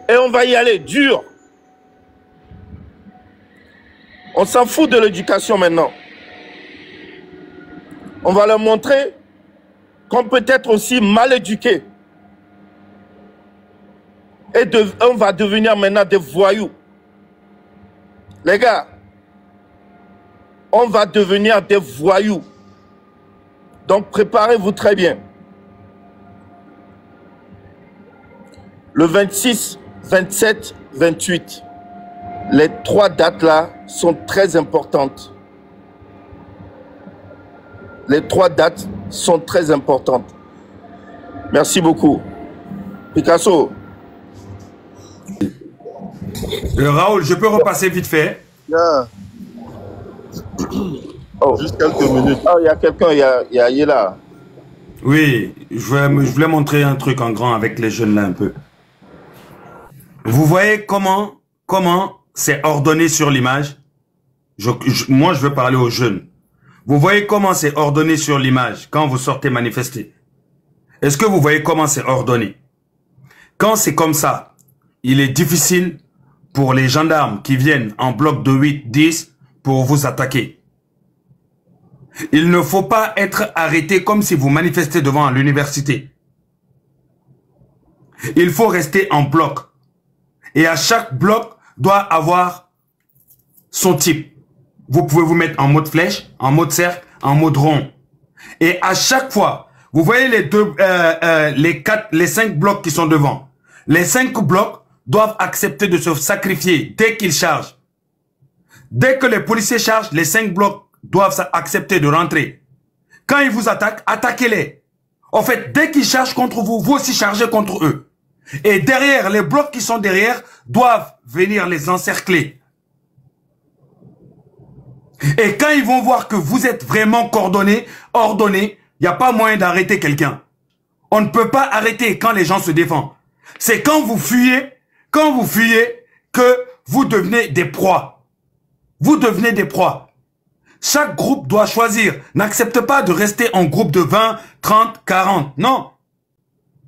Et on va y aller dur. On s'en fout de l'éducation maintenant. On va leur montrer qu'on peut être aussi mal éduqué. Et on va devenir maintenant des voyous. Les gars, on va devenir des voyous. Donc préparez-vous très bien. Le 26, 27, 28. Les 3 dates-là sont très importantes. Les 3 dates sont très importantes. Merci beaucoup. Picasso. Raoul, je peux repasser vite fait? Yeah. Oh. Juste quelques minutes. Oh, il y a quelqu'un, il y a Yela. Oui, je voulais montrer un truc en grand avec les jeunes là un peu. Vous voyez comment c'est ordonné sur l'image? Moi, je veux parler aux jeunes. Vous voyez comment c'est ordonné sur l'image quand vous sortez manifester? Est-ce que vous voyez comment c'est ordonné? Quand c'est comme ça, il est difficile pour les gendarmes qui viennent en bloc de 8, 10 pour vous attaquer. Il ne faut pas être arrêté comme si vous manifestez devant l'université. Il faut rester en bloc. Et à chaque bloc doit avoir son type. Vous pouvez vous mettre en mode flèche, en mode cercle, en mode rond. Et à chaque fois, vous voyez les 5 blocs qui sont devant. Les 5 blocs doivent accepter de se sacrifier dès qu'ils chargent. Dès que les policiers chargent, les 5 blocs doivent accepter de rentrer. Quand ils vous attaquent, attaquez-les. En fait, dès qu'ils chargent contre vous, vous aussi chargez contre eux. Et derrière, les blocs qui sont derrière doivent venir les encercler. Et quand ils vont voir que vous êtes vraiment coordonnés, ordonnés, il n'y a pas moyen d'arrêter quelqu'un. On ne peut pas arrêter quand les gens se défendent. C'est quand vous fuyez que vous devenez des proies. Vous devenez des proies. Chaque groupe doit choisir. N'accepte pas de rester en groupe de 20, 30, 40. Non.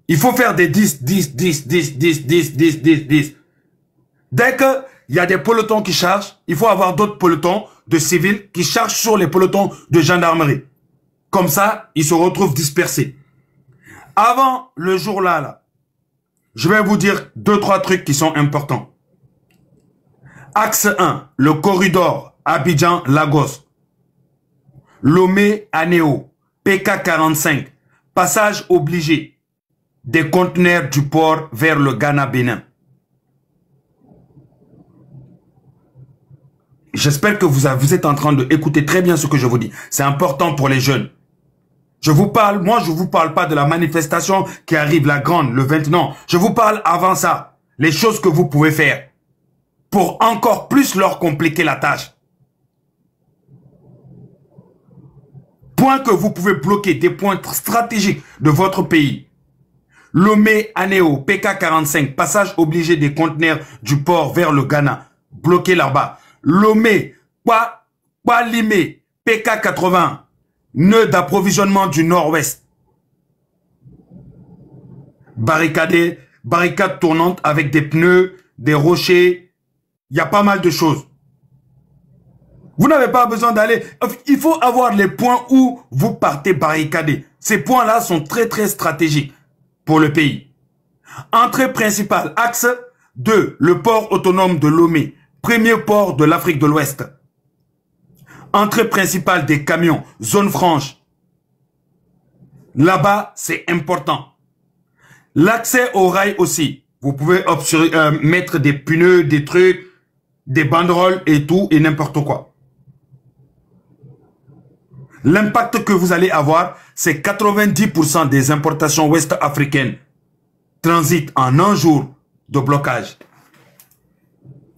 Il faut faire des 10, 10, 10, 10, 10, 10, 10, 10, 10. Dès qu'il y a des pelotons qui chargent, il faut avoir d'autres pelotons de civils qui chargent sur les pelotons de gendarmerie. Comme ça, ils se retrouvent dispersés. Avant le jour là, je vais vous dire 2-3 trucs qui sont importants. Axe 1, le corridor Abidjan-Lagos. Lomé-Anéo, PK45, passage obligé des conteneurs du port vers le Ghana-Bénin. J'espère que vous êtes en train d'écouter très bien ce que je vous dis. C'est important pour les jeunes. Je vous parle, moi je vous parle pas de la manifestation qui arrive, la grande, le 20, non. Je vous parle avant ça. Les choses que vous pouvez faire pour encore plus leur compliquer la tâche. Point que vous pouvez bloquer, des points stratégiques de votre pays. Lomé-Anéo, PK45, passage obligé des conteneurs du port vers le Ghana. Bloqué là-bas. Lomé, Limé, PK80, nœud d'approvisionnement du nord-ouest. Barricade tournante avec des pneus, des rochers. Il y a pas mal de choses. Vous n'avez pas besoin d'aller. Il faut avoir les points où vous partez barricader. Ces points-là sont très très stratégiques pour le pays. Entrée principale, axe 2, le port autonome de Lomé, premier port de l'Afrique de l'Ouest. Entrée principale des camions, zone franche. Là-bas, c'est important. L'accès au rail aussi. Vous pouvez mettre des pneus, des trucs, des banderoles et tout et n'importe quoi. L'impact que vous allez avoir, c'est 90% des importations ouest-africaines transitent en un jour de blocage.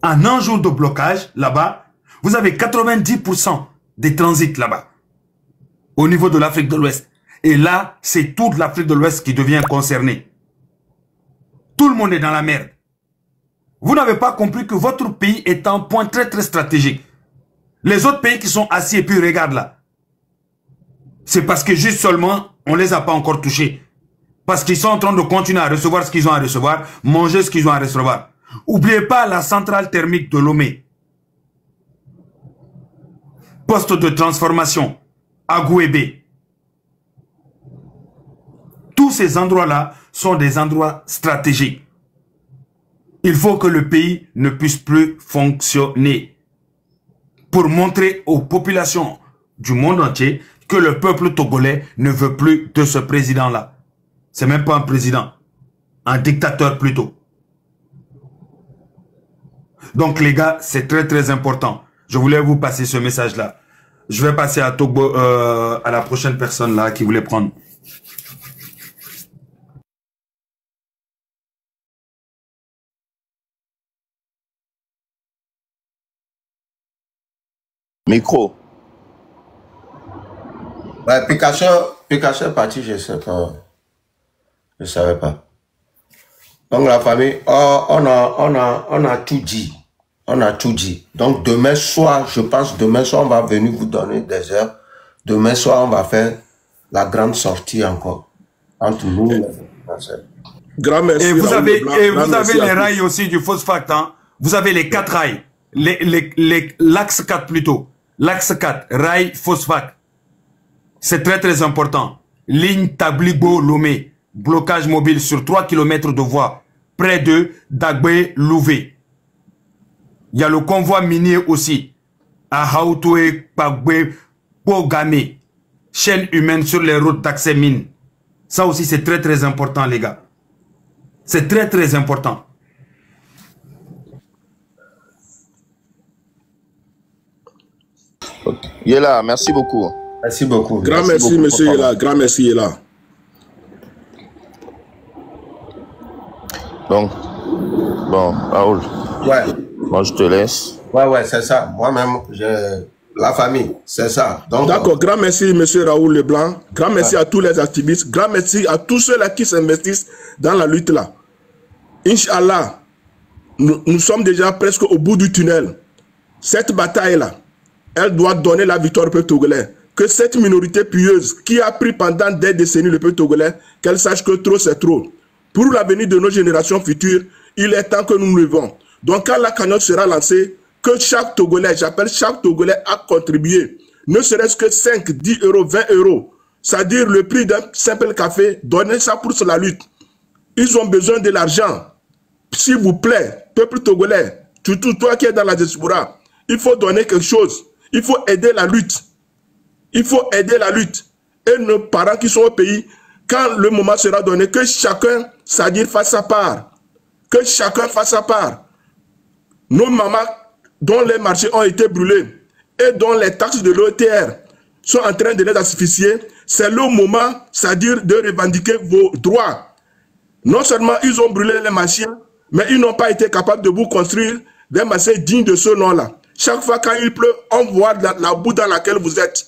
En un jour de blocage, là-bas, vous avez 90% des transits là-bas, au niveau de l'Afrique de l'Ouest. Et là, c'est toute l'Afrique de l'Ouest qui devient concernée. Tout le monde est dans la merde. Vous n'avez pas compris que votre pays est un point très très stratégique. Les autres pays qui sont assis et puis regardent là, c'est parce que juste seulement, on ne les a pas encore touchés. Parce qu'ils sont en train de continuer à recevoir ce qu'ils ont à recevoir, manger ce qu'ils ont à recevoir. N'oubliez pas la centrale thermique de Lomé. Poste de transformation à Gouébé. Tous ces endroits-là sont des endroits stratégiques. Il faut que le pays ne puisse plus fonctionner pour montrer aux populations du monde entier que le peuple togolais ne veut plus de ce président-là. C'est même pas un président, un dictateur plutôt. Donc les gars, c'est très très important. Je voulais vous passer ce message-là. Je vais passer à Togo, à la prochaine personne là qui voulait prendre. Micro. Ouais, Pikachu est parti, je sais pas. Je savais pas. Donc la famille, on a tout dit. On a tout dit. Donc demain soir, je pense, demain soir, on va venir vous donner des heures. Demain soir, on va faire la grande sortie encore. Entre nous, les Français. Grand merci. Et vous avez les rails aussi du phosphate. Hein? Vous avez les 4 rails. L'axe 4 plutôt. L'axe 4, rail phosphate. C'est très très important. Ligne Tabligo-Lomé. Blocage mobile sur 3 km de voie. Près de Dagbe-Louvé. Il y a le convoi minier aussi. À Hautoué, Pagbe, Pogame. Chaîne humaine sur les routes d'accès mine. Ça aussi c'est très très important les gars. C'est très très important. Yela, merci beaucoup. Merci beaucoup. Grand merci, monsieur Yela. Grand merci, Yela. Donc, bon, Raoul. Ouais. Moi, je te laisse. Ouais, c'est ça. Moi-même, la famille, c'est ça. D'accord, grand merci, monsieur Raoul Leblanc. Grand merci à tous les activistes. Grand merci à tous ceux-là qui s'investissent dans la lutte là. Inch'Allah, nous sommes déjà presque au bout du tunnel. Cette bataille-là, elle doit donner la victoire au peuple togolais. Que cette minorité pieuse qui a pris pendant des décennies le peuple togolais, qu'elle sache que trop c'est trop. Pour l'avenir de nos générations futures, il est temps que nous nous levons. Donc quand la cagnotte sera lancée, que chaque Togolais, j'appelle chaque Togolais à contribuer, ne serait-ce que 5, 10 euros, 20 euros, c'est-à-dire le prix d'un simple café, donnez ça pour la lutte. Ils ont besoin de l'argent. S'il vous plaît, peuple togolais, surtout toi qui es dans la diaspora, il faut donner quelque chose. Il faut aider la lutte. Il faut aider la lutte. Et nos parents qui sont au pays, quand le moment sera donné, que chacun, c'est-à-dire fasse sa part. Que chacun fasse sa part. Nos mamans dont les marchés ont été brûlés et dont les taxes de l'OTR sont en train de les asphyxier, c'est le moment, c'est-à-dire de revendiquer vos droits. Non seulement ils ont brûlé les marchés, mais ils n'ont pas été capables de vous construire des marchés dignes de ce nom-là. Chaque fois quand il pleut, on voit la boue dans laquelle vous êtes.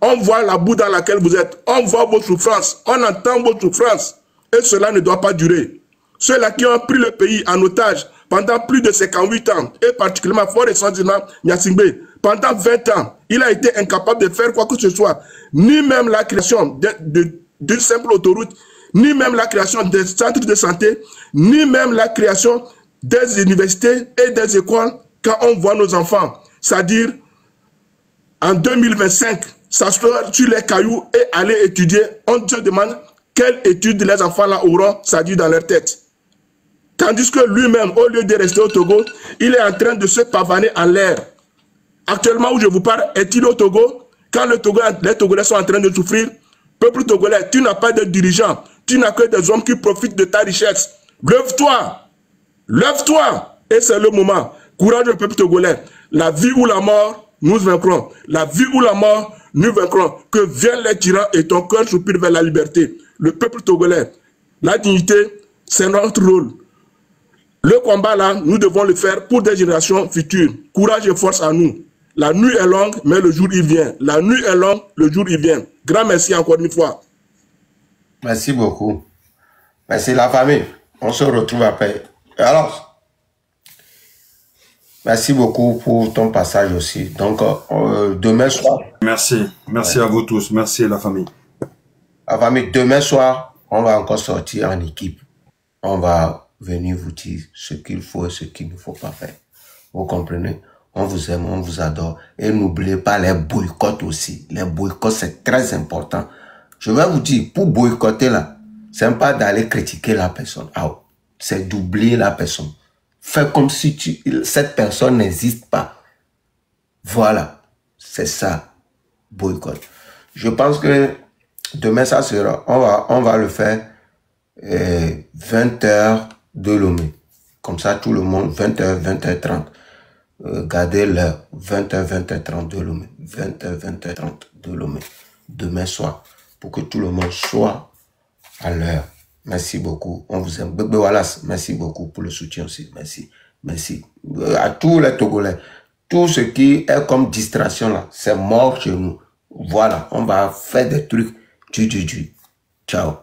On voit la boue dans laquelle vous êtes. On voit vos souffrances. On entend vos souffrances. Et cela ne doit pas durer. Ceux-là qui ont pris le pays en otage pendant plus de 58 ans, et particulièrement Fort et Sandina Nyasingbe, pendant 20 ans, il a été incapable de faire quoi que ce soit. Ni même la création d'une simple autoroute, ni même la création des centres de santé, ni même la création des universités et des écoles quand on voit nos enfants. C'est-à-dire, en 2025, s'asseoir sur les cailloux et aller étudier, on se demande quelles études les enfants là auront, c'est-à-dire dans leur tête. Tandis que lui-même, au lieu de rester au Togo, il est en train de se pavaner en l'air. Actuellement où je vous parle, est-il au Togo? Quand les Togolais sont en train de souffrir, peuple togolais, tu n'as pas de dirigeants, tu n'as que des hommes qui profitent de ta richesse. Lève-toi! Lève-toi! Et c'est le moment. Courage du peuple togolais. La vie ou la mort, nous vaincrons. La vie ou la mort, nous vaincrons. Que viennent les tyrans et ton cœur soupire vers la liberté. Le peuple togolais, la dignité, c'est notre rôle. Le combat là, nous devons le faire pour des générations futures. Courage et force à nous. La nuit est longue, mais le jour il vient. La nuit est longue, le jour il vient. Grand merci encore une fois. Merci beaucoup. Merci la famille. On se retrouve après. Et alors, merci beaucoup pour ton passage aussi. Donc, demain soir. Merci. Merci à vous tous. Merci la famille. La famille, demain soir, on va encore sortir en équipe. On va venir vous dire ce qu'il faut et ce qu'il ne faut pas faire. Vous comprenez? On vous aime, on vous adore. Et n'oubliez pas les boycotts aussi. Les boycotts, c'est très important. Je vais vous dire, pour boycotter là, c'est pas d'aller critiquer la personne. C'est d'oublier la personne. Fais comme si cette personne n'existe pas. Voilà. C'est ça. Boycott. Je pense que demain, ça sera, on va le faire 20h de Lomé. Comme ça, tout le monde, 20h, 20h30. Gardez l'heure, 20h, 20h30 de Lomé. 20h, 20h30 de Lomé. Demain soir, pour que tout le monde soit à l'heure. Merci beaucoup. On vous aime. Bébé Wallace, merci beaucoup pour le soutien aussi. Merci. Merci. À tous les Togolais. Tout ce qui est comme distraction là, c'est mort chez nous. Voilà. On va faire des trucs. Ciao.